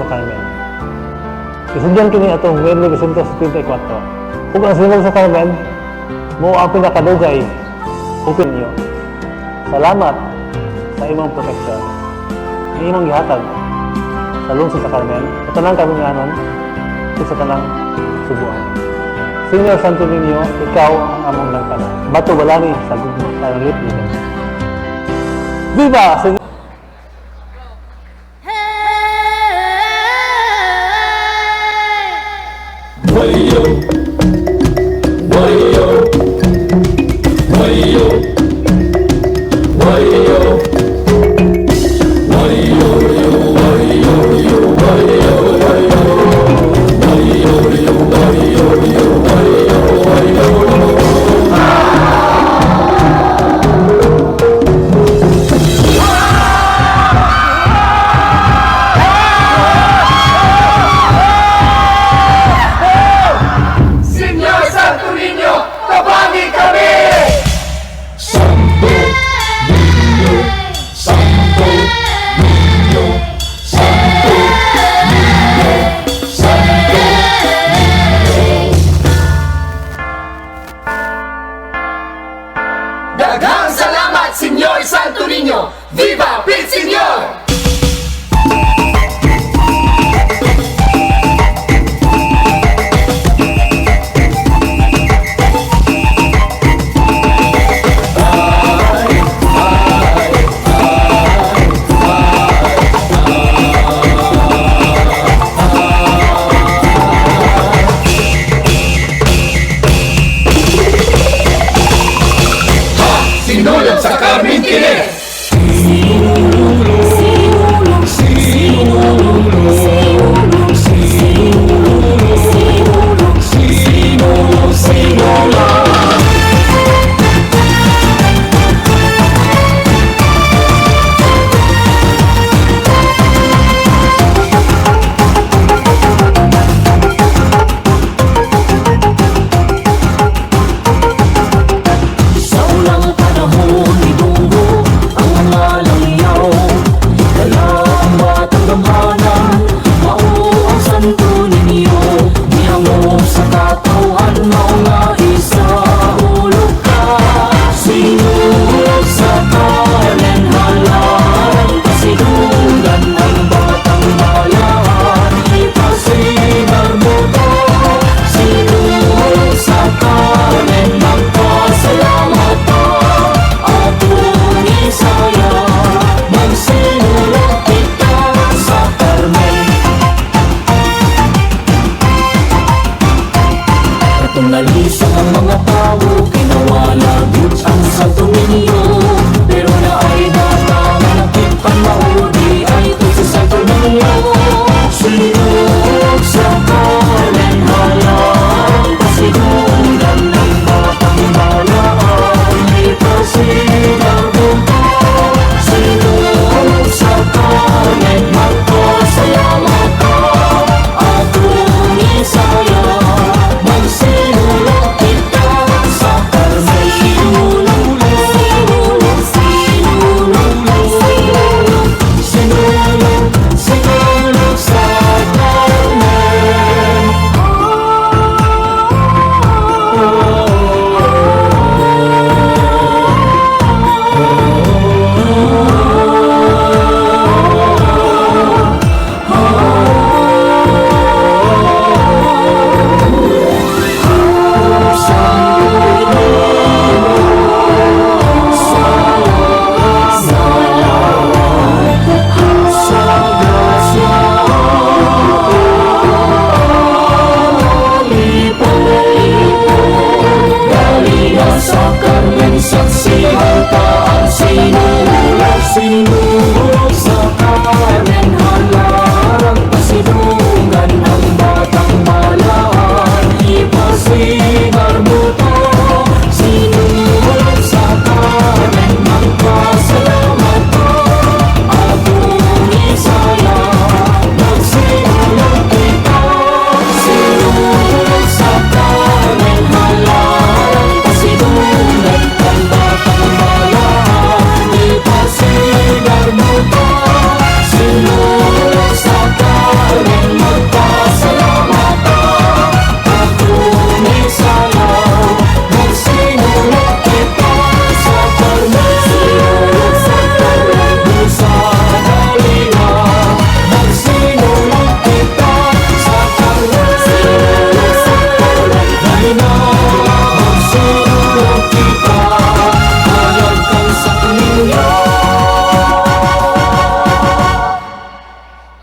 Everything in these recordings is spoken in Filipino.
Carmen. Isudyan kini atong 1974. Ug ang sinulog sa Carmen, mo ang pinakadugay upin niyo. Salamat sa imong proteksyon. Ang imong gihatag sa lungsod sa Carmen, sa tanang kamunganon, ug sa tanang Subuan. Senior Santo Niño, ikaw ang among nagtana. Bato balani sa gugma, sa lit dito. Viva! Wayo, wayo, wayo, wayo, wayo, wayo, wayo,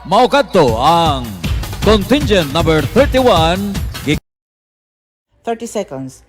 mao kadto ang contingent number 31 30 seconds.